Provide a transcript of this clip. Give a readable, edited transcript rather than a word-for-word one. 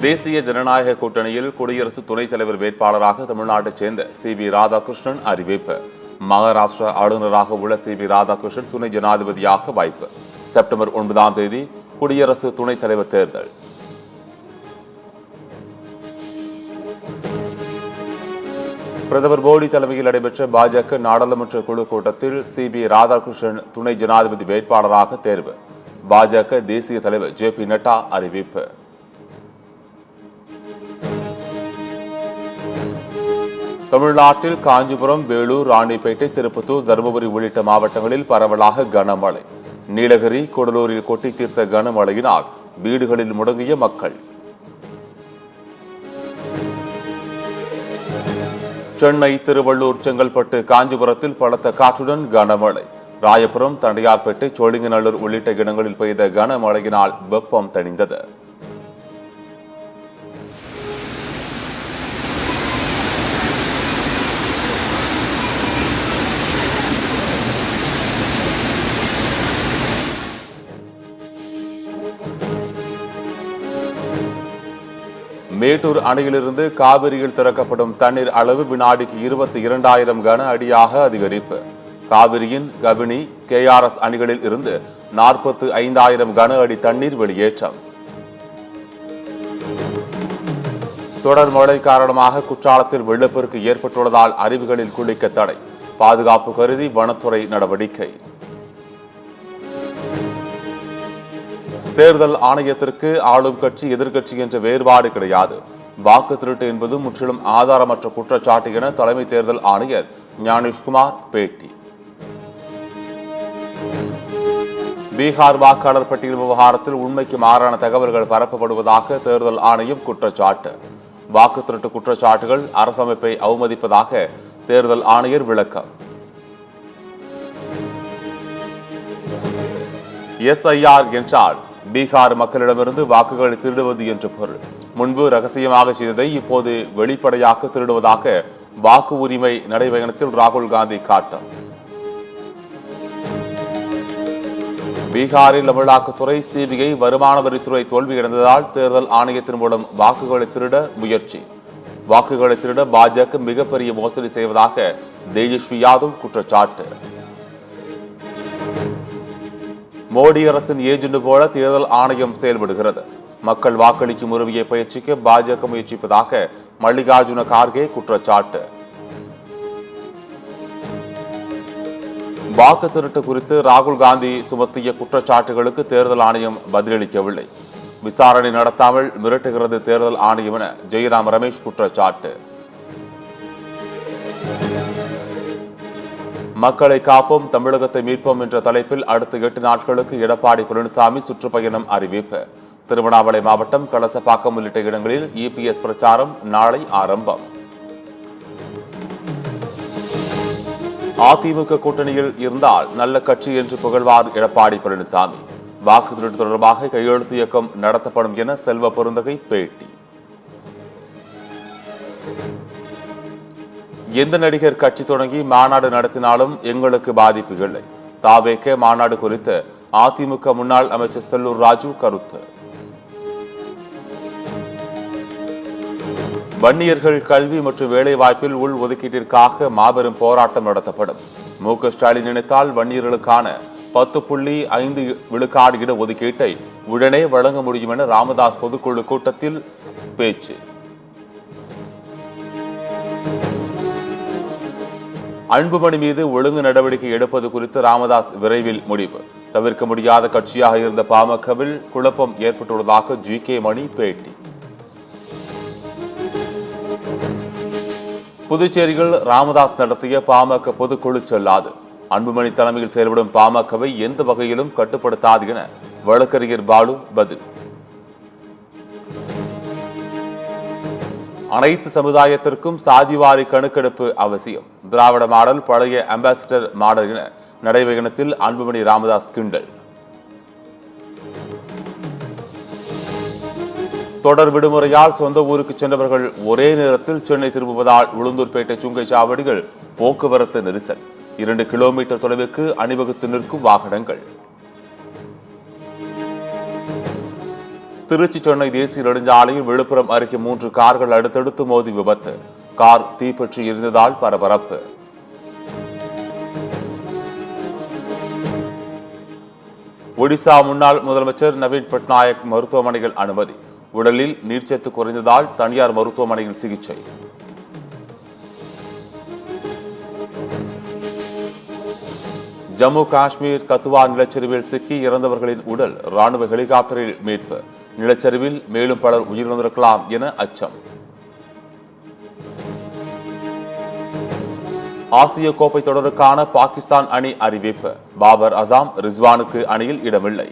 தேசிய ஜனநாயக கூட்டணியில் குடியரசு துணைத் தலைவர் வேட்பாளராக தமிழ்நாட்டைச் சேர்ந்த சி.வி. ராதாகிருஷ்ணன் அறிவிப்பு. மகாராஷ்டிரா ஆளுநராக உள்ள சி.வி. ராதாகிருஷ்ணன் துணை ஜனாதிபதியாக வாய்ப்பு. செப்டம்பர் 9ஆம் தேதி குடியரசு துணைத் தலைவர் தேர்தல். பிரதமர் மோடி தலைமையில் நடைபெற்ற பாஜக நாடாளுமன்ற குழு கூட்டத்தில் சி.வி. ராதாகிருஷ்ணன் துணை ஜனாதிபதி வேட்பாளராக தேர்வு. பாஜக தேசிய தலைவர் ஜே.பி. நட்டா அறிவிப்பு. தமிழ்நாட்டில் காஞ்சிபுரம், வேலூர், ராணிப்பேட்டை, திருப்பத்தூர், தருமபுரி உள்ளிட்ட மாவட்டங்களில் பரவலாக கனமழை. நீலகிரி, கூடலூரில் கொட்டி தீர்த்த கனமழையினால் வீடுகளில் முடங்கிய மக்கள். சென்னை, திருவள்ளூர், செங்கல்பட்டு, காஞ்சிபுரத்தில் பலத்த காற்றுடன் கனமழை. ராயபுரம், தண்டையார்பேட்டை, சோழிங்கநல்லூர் உள்ளிட்ட இடங்களில் பெய்த கனமழையினால் வெப்பம் தணிந்தது. மேட்டூர் அணையிலிருந்து காவிரியில் திறக்கப்படும் தண்ணீர் அளவு வினாடிக்கு 22,000 கன அடியாக அதிகரிப்பு. காவிரியின் கபினி, KRS அணைகளில் இருந்து 45,000 கன அடி தண்ணீர் வெளியேற்றம். தொடர் மழை காரணமாக குற்றாலத்தில் வெள்ளப்பெருக்கு ஏற்பட்டுள்ளதால் அருவிகளில் குளிக்க தடை. பாதுகாப்பு கருதி வனத்துறை நடவடிக்கை. தேர்தல் ஆணையத்திற்கு ஆளும் கட்சி எதிர்க்கட்சி என்ற வேறுபாடு கிடையாது. வாக்கு திருட்டு என்பது முற்றிலும் ஆதாரமற்ற குற்றச்சாட்டு என தலைமை தேர்தல் ஆணையர் ஞானேஷ்குமார் பேட்டி. பீகார் வாக்காளர் பட்டியல் விவகாரத்தில் உண்மைக்கு மாறான தகவல்கள் பரப்பப்படுவதாக தேர்தல் ஆணையம் குற்றச்சாட்டு. வாக்கு திருட்டு குற்றச்சாட்டுகள் அரசமைப்பை அவமதிப்பதாக தேர்தல் ஆணையர் விளக்கம். SIR என்றால் பீகார் மக்களிடமிருந்து வாக்குகளை திருடுவது என்று பொருள். முன்பு ரகசியமாக செய்ததை இப்போது வெளிப்படையாக திருடுவதாக வாக்கு உரிமை நடைபயணத்தில் ராகுல் காந்தி காட்டம். பீகாரில் அமலாக்கத்துறை, CBI, வருமான வரித்துறை தோல்வியடைந்ததால் தேர்தல் ஆணையத்தின் மூலம் வாக்குகளை திருட முயற்சி. வாக்குகளை திருட பாஜக மிகப்பெரிய மோசடி செய்வதாக தேஜஸ்வி யாதவ் குற்றச்சாட்டு. மோடி அரசின் ஏஜென்ட் போல தேர்தல் ஆணையம் செயல்படுகிறது. மக்கள் வாக்களிக்கும் உரிமையை பயிற்சிக்க பாஜக முயற்சிப்பதாக மல்லிகார்ஜுன கார்கே குற்றச்சாட்டு. வாக்கு திருட்டு குறித்து ராகுல் காந்தி சுமத்திய குற்றச்சாட்டுகளுக்கு தேர்தல் ஆணையம் பதிலளிக்கவில்லை. விசாரணை நடத்தாமல் மிரட்டுகிறது தேர்தல் ஆணையம் என ஜெயராம் ரமேஷ் குற்றச்சாட்டு. மக்களை காப்போம், தமிழகத்தை மீட்போம் என்ற தலைப்பில் அடுத்த 8 நாட்களுக்கு எடப்பாடி பழனிசாமி சுற்றுப்பயணம் அறிவிப்பு. திருவண்ணாமலை மாவட்டம் கலசப்பாக்கம் உள்ளிட்ட இடங்களில் EPS பிரச்சாரம் நாளை ஆரம்பம். அதிமுக கூட்டணியில் இருந்தால் நல்ல கட்சி என்று புகழ்வார் எடப்பாடி பழனிசாமி. வாக்கு திருட்டு தொடர்பாக கையெழுத்து இயக்கம் நடத்தப்படும் என செல்வ பெருந்தகை பேட்டி. எந்த நடிகர் கட்சி தொடங்கி மாநாடு நடத்தினாலும் எங்களுக்கு பாதிப்பு இல்லை. தாவேக மாநாடு குறித்து அதிமுக முன்னாள் அமைச்சர் செல்லூர் ராஜு கருத்து. வன்னியர்கள் கல்வி மற்றும் வேலைவாய்ப்பில் உள் ஒதுக்கீட்டிற்காக மாபெரும் போராட்டம் நடத்தப்படும். மு.க. ஸ்டாலின் நினைத்தால் வன்னியர்களுக்கான 10.5 விழுக்காடு இட ஒதுக்கீட்டை உடனே வழங்க முடியும் என ராமதாஸ் பொதுக்குழு கூட்டத்தில் பேச்சு. அன்புமணி மீது ஒழுங்கு நடவடிக்கை எடுப்பது குறித்து ராமதாஸ் விரைவில் முடிவு. தவிர்க்க முடியாத கட்சியாக இருந்த பாமகவில் குழப்பம் ஏற்பட்டுள்ளதாக G.K. மணி பேட்டி. புதுச்சேரியில் ராமதாஸ் நடத்திய பாமக பொதுக்குழு செல்லாது. அன்புமணி தலைமையில் செயல்படும் பாமகவை எந்த வகையிலும் கட்டுப்படுத்தாது என வழக்கறிஞர் பாலு பதில். அனைத்து சமுதாயத்திற்கும் சாதிவாரி கணக்கெடுப்பு அவசியம். திராவிட மாடல் பழைய அம்பாசிடர் மாடல் என நடைபயணத்தில் அன்புமணி ராமதாஸ் கிண்டல். தொடர் விடுமுறையால் சொந்த ஊருக்கு சென்றவர்கள் ஒரே நேரத்தில் சென்னை திரும்புவதால் உளுந்தூர்பேட்டை சுங்கைச்சாவடிகள் போக்குவரத்து நெரிசல். 2 கிலோமீட்டர் தொலைவுக்கு அணிவகுத்து நிற்கும் வாகனங்கள். திருச்சி சென்னை தேசிய நெடுஞ்சாலையில் விழுப்புரம் அருகே 3 கார்கள் அடுத்தடுத்து மோதி விபத்து. கார் தீப்பற்றி எரிந்ததால் பரபரப்பு. ஒடிசா முன்னாள் முதலமைச்சர் நவீன் பட்நாயக் மருத்துவமனையில் அனுமதி. உடலில் நீர்ச்சத்து குறைந்ததால் தனியார் மருத்துவமனையில் சிகிச்சை. ஜம்மு காஷ்மீர் கத்துவா நிலச்சரிவில் சிக்கி இறந்தவர்களின் உடல் ராணுவ ஹெலிகாப்டரில் மீட்பு. நிலச்சரிவில் மேலும் பலர் உயிரிழந்திருக்கலாம் என அச்சம். ஆசிய கோப்பை தொடருக்கான பாகிஸ்தான் அணி அறிவிப்பு. பாபர் அசாம், ரிஸ்வானுக்கு அணியில் இடமில்லை.